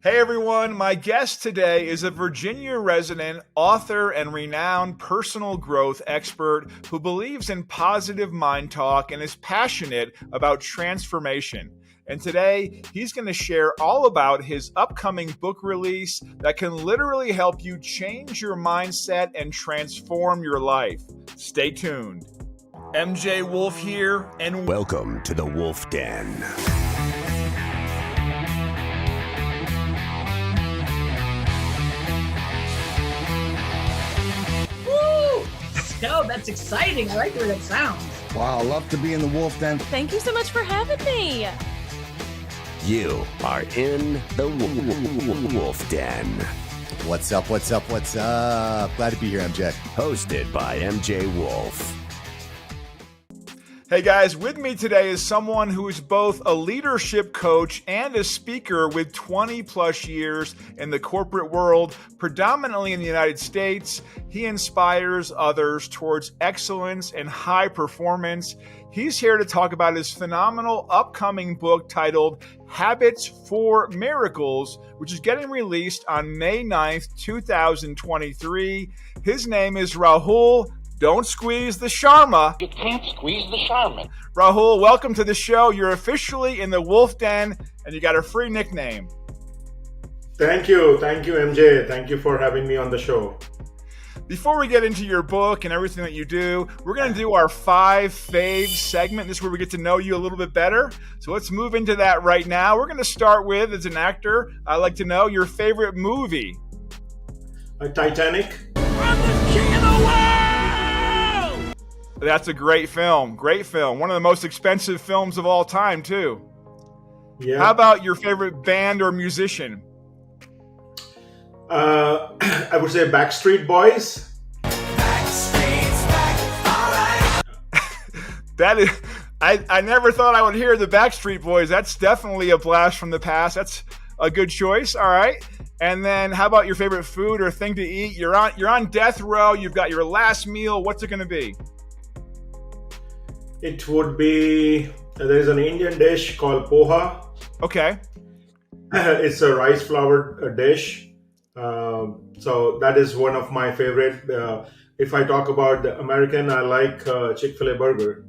Hey everyone, my guest today is a Virginia resident, author, and renowned personal growth expert who believes in positive mind talk and is passionate about transformation. And today, he's going to share all about his upcoming book release that can literally help you change your mindset and transform your life. Stay tuned. MJ Wolf here, and welcome to the Wolf Den. No, that's exciting. I like the way that sounds. Wow, love to be in the Wolf Den. Thank you so much for having me. You are in the Wolf Den. What's up? Glad to be here, MJ. Hosted by MJ Wolf. Hey guys, with me today is someone who is both a leadership coach and a speaker with 20 plus years in the corporate world, predominantly in the United States. He inspires others towards excellence and high performance. He's here to talk about his phenomenal upcoming book titled Habits for Miracles, which is getting released on May 9th, 2023. His name is Rahul. Don't squeeze the Sharma. You can't squeeze the Sharma. Rahul, welcome to the show. You're officially in the Wolf Den, and you got a free nickname. Thank you, MJ. Thank you for having me on the show. Before we get into your book and everything that you do, we're going to do our 5 faves segment. This is where we get to know you a little bit better. So let's move into that right now. We're going to start with, as an actor, I'd like to know your favorite movie. Titanic. I'm the king of the world! That's a great film. Great film. One of the most expensive films of all time, too. Yeah. How about your favorite band or musician? I would say Backstreet Boys. Backstreet's back, all right. That is, I never thought I would hear the Backstreet Boys. That's definitely a blast from the past. That's a good choice. All right. And then how about your favorite food or thing to eat? You're on death row. You've got your last meal. What's it going to be? It would be, there's an Indian dish called poha. Okay. It's a rice flour dish. So that is one of my favorite. If I talk about the American, I like Chick-fil-A burger.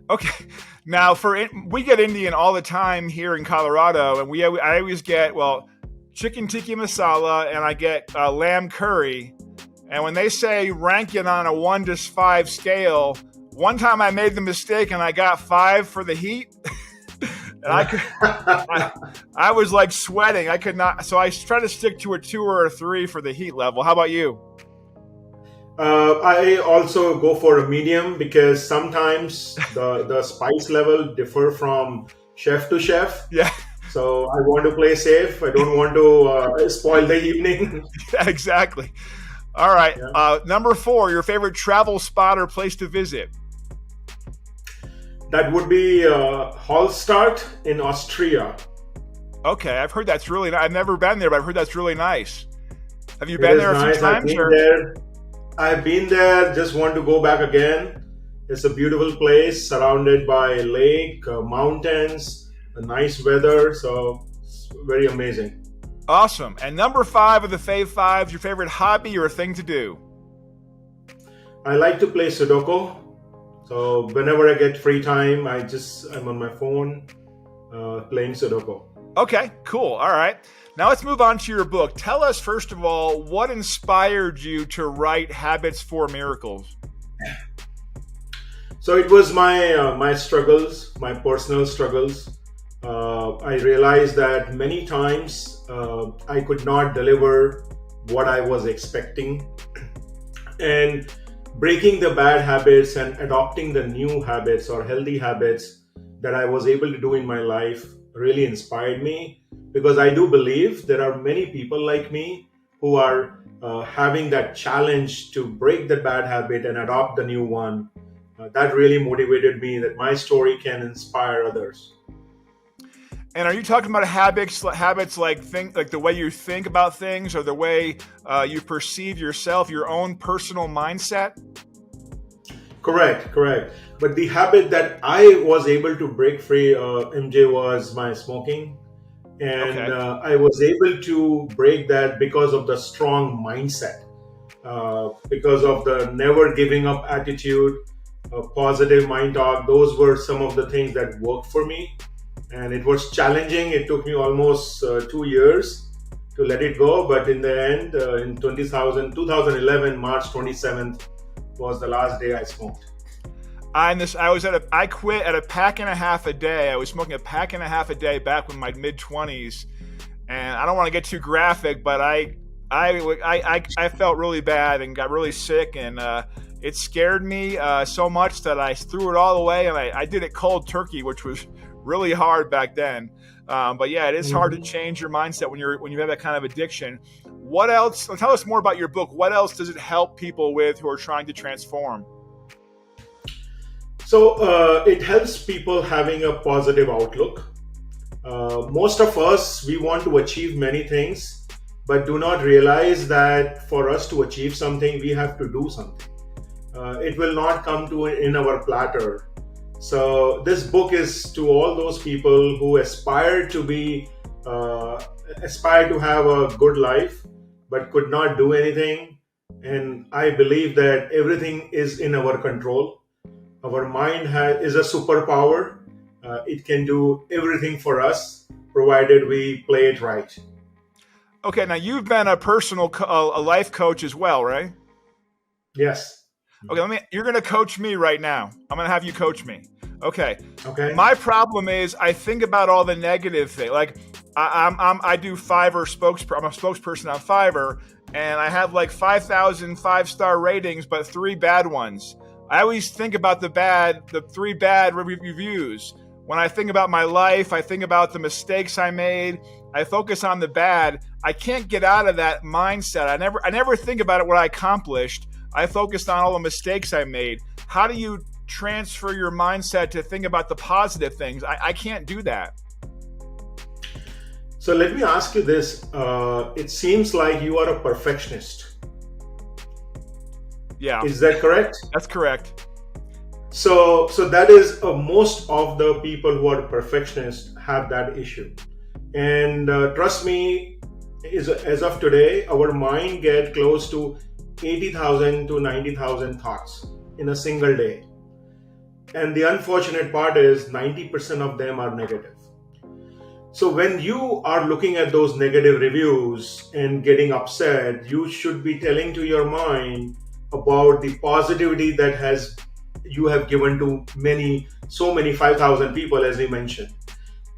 Okay. Now, we get Indian all the time here in Colorado, and I always get, chicken tikka masala, and I get lamb curry. And when they say rank it on a 1 to 5 scale, one time I made the mistake and I got 5 for the heat. And I was like sweating. I could not. So I try to stick to a 2 or a 3 for the heat level. How about you? I also go for a medium because sometimes the spice level differ from chef to chef. Yeah. So I want to play safe. I don't want to spoil the evening. Yeah, exactly. All right. Yeah. Number 4, your favorite travel spot or place to visit? That would be Hallstatt in Austria. Okay, I've heard that's really nice. I've never been there, but I've heard that's really nice. Have you been there a few times? I've been there, just want to go back again. It's a beautiful place surrounded by lake, mountains, a nice weather, so it's very amazing. Awesome. And number 5 of the Fave 5s, your favorite hobby or thing to do? I like to play Sudoku. So whenever I get free time, I'm on my phone playing Sudoku. Okay, cool. All right. Now let's move on to your book. Tell us, first of all, what inspired you to write Habits for Miracles? So it was my struggles, my personal struggles. I realized that many times I could not deliver what I was expecting. And breaking the bad habits and adopting the new habits or healthy habits that I was able to do in my life really inspired me, because I do believe there are many people like me who are having that challenge to break the bad habit and adopt the new one. That really motivated me that my story can inspire others. And are you talking about habits like the way you think about things, or the way you perceive yourself, your own personal mindset? Correct. But the habit that I was able to break free, MJ, was my smoking. And Okay. I was able to break that because of the strong mindset, because of the never giving up attitude, positive mind talk. Those were some of the things that worked for me. And it was challenging. It took me almost 2 years to let it go. But in the end, in 2011, March 27th was the last day I smoked. I quit at a pack and a half a day. I was smoking a pack and a half a day back in my mid-20s, and I don't want to get too graphic, but I felt really bad and got really sick, and it scared me so much that I threw it all away, and I did it cold turkey, which was really hard back then. But yeah, it is hard to change your mindset when you have that kind of addiction. What else? Tell us more about your book. What else does it help people with who are trying to transform? So it helps people having a positive outlook. Most of us, we want to achieve many things, but do not realize that for us to achieve something, we have to do something. It will not come to in our platter. So this book is to all those people who aspire to have a good life, but could not do anything. And I believe that everything is in our control. Our mind is a superpower. It can do everything for us, provided we play it right. Okay, now you've been a life coach as well, right? Yes. Okay, you're going to coach me right now. I'm going to have you coach me. Okay. Okay. My problem is I think about all the negative things. Like I do Fiverr I'm a spokesperson on Fiverr, and I have like 5,000 5-star ratings, but 3 bad ones. I always think about the 3 bad reviews. When I think about my life, I think about the mistakes I made. I focus on the bad. I can't get out of that mindset. I never think about what I accomplished. I focused on all the mistakes I made. How do you transfer your mindset to think about the positive things? I can't do that. So let me ask you this. It seems like you are a perfectionist. Yeah. Is that correct? That's correct. So that is most of the people who are perfectionists have that issue. And trust me, as of today, our mind get close to 80,000 to 90,000 thoughts in a single day. And the unfortunate part is 90% of them are negative. So when you are looking at those negative reviews and getting upset, you should be telling to your mind about the positivity that you have given to so many 5,000 people, as we mentioned.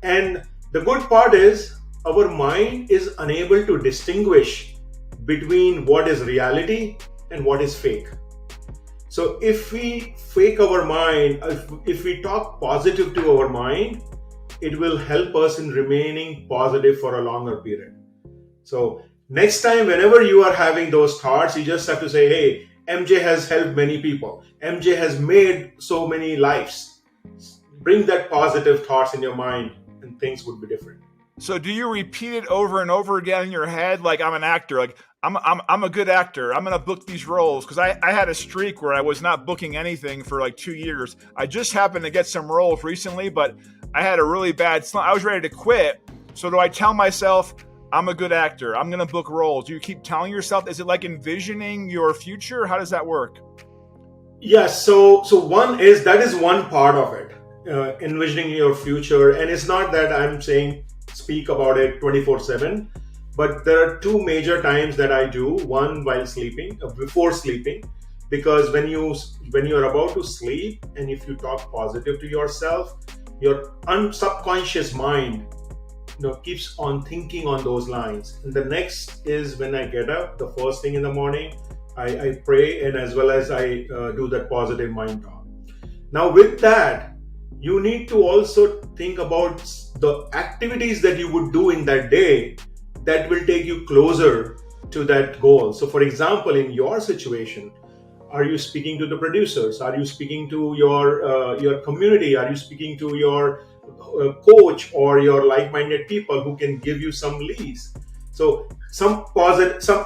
And the good part is our mind is unable to distinguish between what is reality and what is fake. So if we fake our mind, if we talk positive to our mind, it will help us in remaining positive for a longer period. So next time, whenever you are having those thoughts, you just have to say, hey, MJ has helped many people. MJ has made so many lives. Bring that positive thoughts in your mind and things would be different. So do you repeat it over and over again in your head? Like, I'm an actor, like I'm a good actor. I'm going to book these roles. Cause I had a streak where I was not booking anything for like 2 years. I just happened to get some roles recently, but I had a really bad slump. I was ready to quit. So do I tell myself, I'm a good actor, I'm going to book roles? Do you keep telling yourself? Is it like envisioning your future? How does that work? Yes. So that is one part of it, envisioning your future. And it's not that I'm saying speak about it 24/7, but there are 2 major times that I do. One while sleeping, before sleeping, because when you're about to sleep and if you talk positive to yourself, your subconscious mind keeps on thinking on those lines. And the next is when I get up, the first thing in the morning, I pray, and as well as I do that positive mind talk. Now with that, you need to also think about the activities that you would do in that day that will take you closer to that goal. So for example, in your situation, are you speaking to the producers? Are you speaking to your community? Are you speaking to your coach or your like-minded people who can give you some leads? So some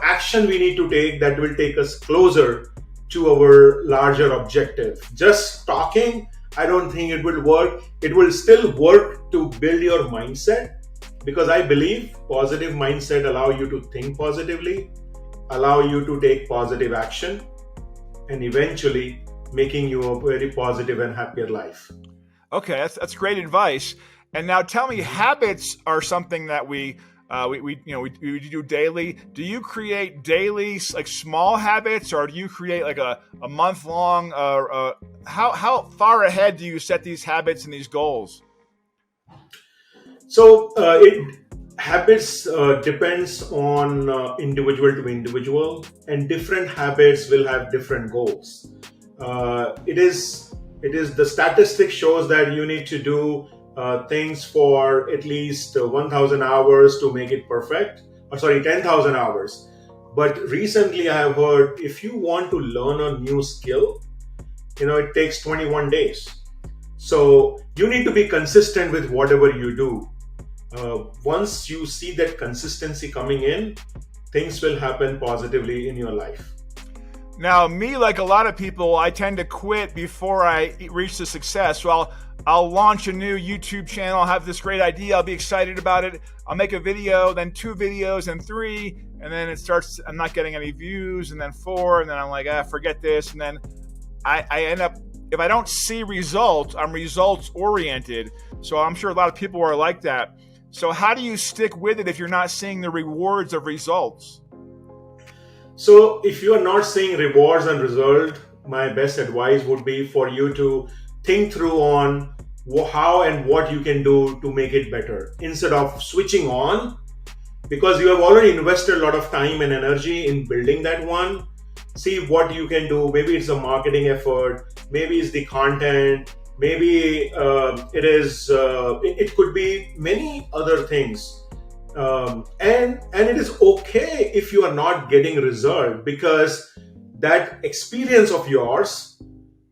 action we need to take that will take us closer to our larger objective. Just talking, I don't think it will work. It will still work to build your mindset, because I believe positive mindset allow you to think positively, allow you to take positive action, and eventually making you a very positive and happier life. Okay, that's great advice. And now tell me, habits are something that we do daily. Do you create daily like small habits, or do you create like a month long? How far ahead do you set these habits and these goals? So habits depends on individual to individual, and different habits will have different goals. It is the statistic shows that you need to do things for at least 1,000 hours to make it perfect. 10,000 hours. But recently I have heard if you want to learn a new skill, it takes 21 days. So you need to be consistent with whatever you do. Once you see that consistency coming in, things will happen positively in your life. Now, me, like a lot of people, I tend to quit before I reach the success. So I'll launch a new YouTube channel, I'll have this great idea, I'll be excited about it, I'll make a video, then 2 videos, and 3, and then I'm not getting any views, and then 4, and then I'm like, forget this, and then I end up, if I don't see results, I'm results oriented. So I'm sure a lot of people are like that. So how do you stick with it if you're not seeing the rewards of results? So if you are not seeing rewards and result, my best advice would be for you to think through on how and what you can do to make it better instead of switching on, because you have already invested a lot of time and energy in building that one. See what you can do. Maybe it's a marketing effort, maybe it's the content, maybe it could be many other things. And it is okay if you are not getting result, because that experience of yours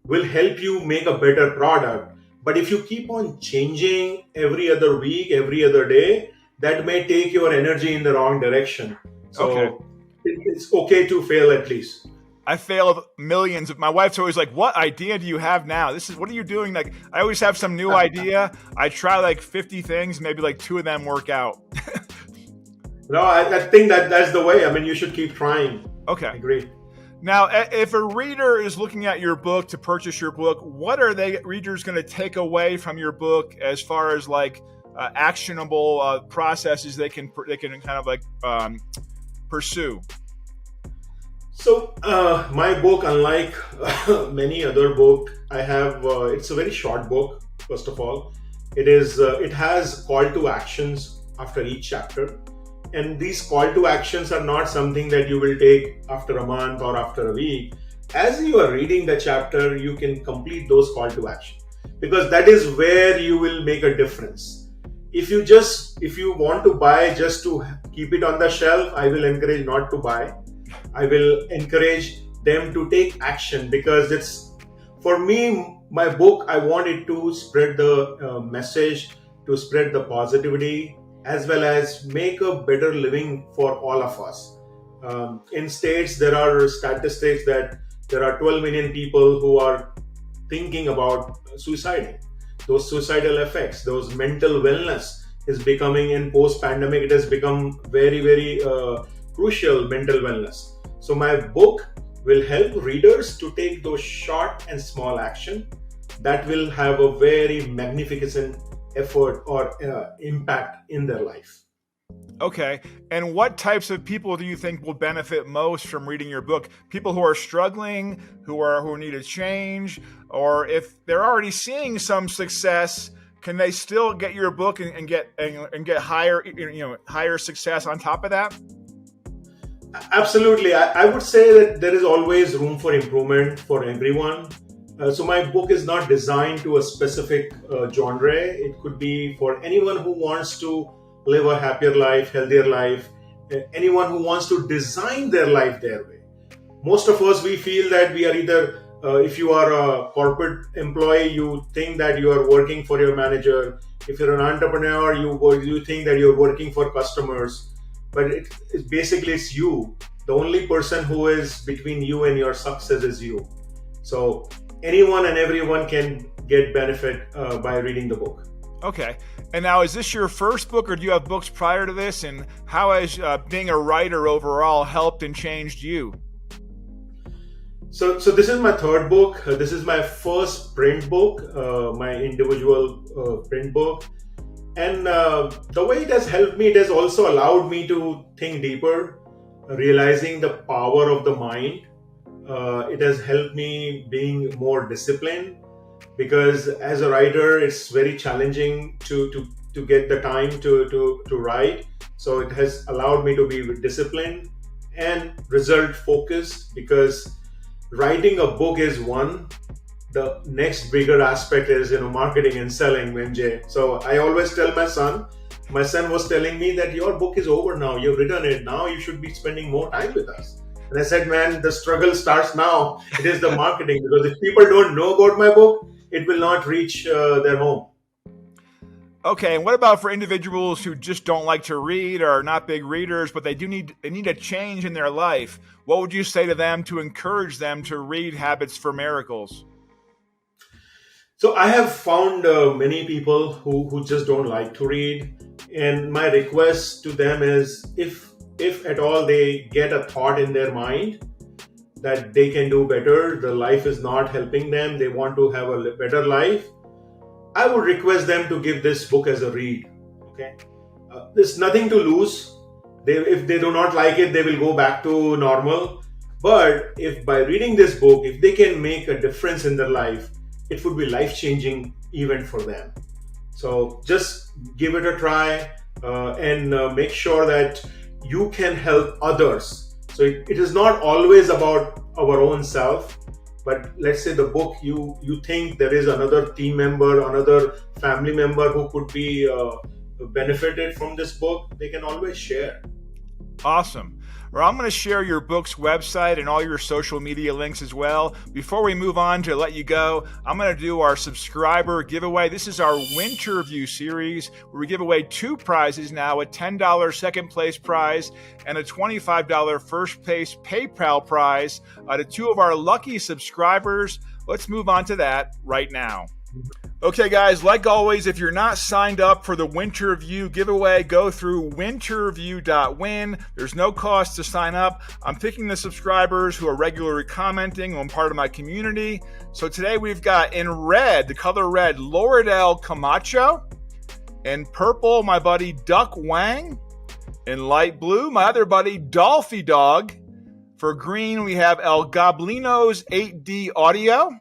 will help you make a better product. But if you keep on changing every other week, every other day, that may take your energy in the wrong direction. So it's okay to fail at least. I failed millions. My wife's always like, what idea do you have now? What are you doing? Like, I always have some new idea. I try like 50 things, maybe like 2 of them work out. No, I think that's the way. I mean, you should keep trying. Okay. I agree. Now, if a reader is looking at your book to purchase your book, what are readers going to take away from your book as far as like actionable processes they can kind of like pursue? So my book, unlike many other book, I have it's a very short book. First of all, it has call to actions after each chapter. And these call to actions are not something that you will take after a month or after a week. As you are reading the chapter, you can complete those call to action, because that is where you will make a difference. If you want to buy just to keep it on the shelf, I will encourage not to buy. I will encourage them to take action, because it's, for me, my book, I want it to spread the message, to spread the positivity, as well as make a better living for all of us. In States, there are statistics that there are 12 million people who are thinking about suiciding. Those suicidal effects, those mental wellness is becoming, in post-pandemic, it has become very, very crucial, mental wellness. So my book will help readers to take those short and small action that will have a very magnificent effort or impact in their life. Okay. And what types of people do you think will benefit most from reading your book? People who are struggling, who need a change, or if they're already seeing some success, can they still get your book and get higher success on top of that? Absolutely. I would say that there is always room for improvement for everyone. So my book is not designed to a specific genre. It could be for anyone who wants to live a happier life, healthier life, anyone who wants to design their life their way. Most of us, we feel that we are either, if you are a corporate employee, you think that you are working for your manager. If you're an entrepreneur, you think that you're working for customers. But it's basically you. The only person who is between you and your success is you. So anyone and everyone can get benefit by reading the book. Okay. And now, is this your first book, or do you have books prior to this? And how has being a writer overall helped and changed you? So this is my third book. This is my first print book, my individual print book. And the way it has helped me, it has also allowed me to think deeper, realizing the power of the mind. It has helped me being more disciplined, because as a writer, it's very challenging to get the time to write. So it has allowed me to be disciplined and result focused, because writing a book is one. The next bigger aspect is, marketing and selling, MJ. So I always tell my son was telling me that your book is over now. You've written it. Now you should be spending more time with us. And I said, man, the struggle starts now. It is the marketing, because if people don't know about my book, it will not reach their home. Okay, and what about for individuals who just don't like to read or are not big readers, but they need a change in their life? What would you say to them to encourage them to read Habits for Miracles? So I have found many people who just don't like to read. And my request to them is, if at all they get a thought in their mind that they can do better, the life is not helping them, they want to have a better life, I would request them to give this book as a read. Okay, there's nothing to lose. If they do not like it, they will go back to normal. But if by reading this book, if they can make a difference in their life, it would be life-changing event for them. So just give it a try and make sure that you can help others. So it is not always about our own self, but let's say the book, you think there is another team member, another family member who could be benefited from this book, they can always share. Awesome. Well, I'm going to share your book's website and all your social media links as well. Before we move on to let you go, I'm going to do our subscriber giveaway. This is our Winterview series where we give away 2 prizes now, a $10 second place prize and a $25 first place PayPal prize to 2 of our lucky subscribers. Let's move on to that right now. Okay, guys, like always, if you're not signed up for the Winterview giveaway, go through winterview.win. There's no cost to sign up. I'm picking the subscribers who are regularly commenting on part of my community. So today we've got in red, the color red, Loredel Camacho. In purple, my buddy Duck Wang. In light blue, my other buddy Dolphy Dog. For green, we have El Goblinos 8D Audio.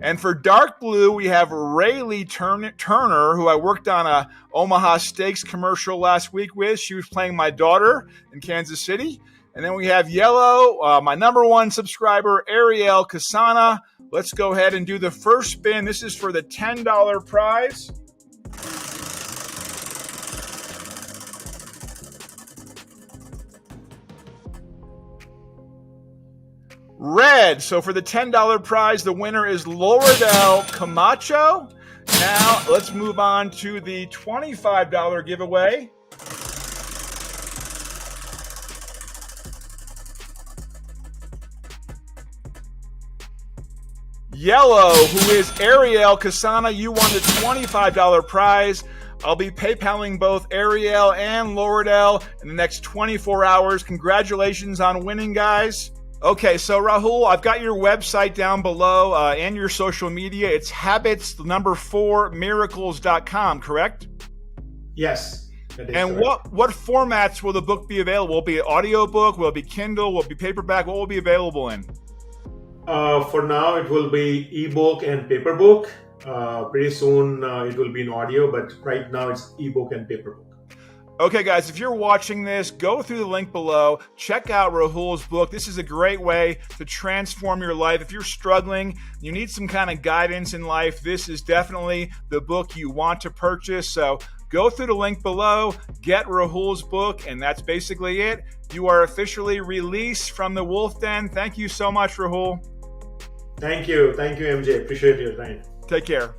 And for dark blue, we have Rayleigh Turner, who I worked on a Omaha Steaks commercial last week with. She was playing my daughter in Kansas City. And then we have yellow, my number 1 subscriber, Ariel Casana. Let's go ahead and do the first spin. This is for the $10 prize. Red. So for the $10 prize, the winner is Loredel Camacho. Now let's move on to the $25 giveaway. Yellow, who is Ariel Casana. You won the $25 prize. I'll be PayPaling both Ariel and Loredel in the next 24 hours. Congratulations on winning, guys. Okay, so Rahul, I've got your website down below and your social media. It's habits4miracles.com, correct? Yes. And correct. What formats will the book be available? Will it be an audiobook? Will it be Kindle? Will it be paperback? What will it be available in? For now, it will be ebook and paperbook. Pretty soon, it will be in audio, but right now it's ebook and paperbook. Okay, guys, if you're watching this, go through the link below. Check out Rahul's book. This is a great way to transform your life. If you're struggling, you need some kind of guidance in life, this is definitely the book you want to purchase. So go through the link below, get Rahul's book, and that's basically it. You are officially released from the Wolf Den. Thank you so much, Rahul. Thank you. Thank you, MJ. Appreciate your time. Take care.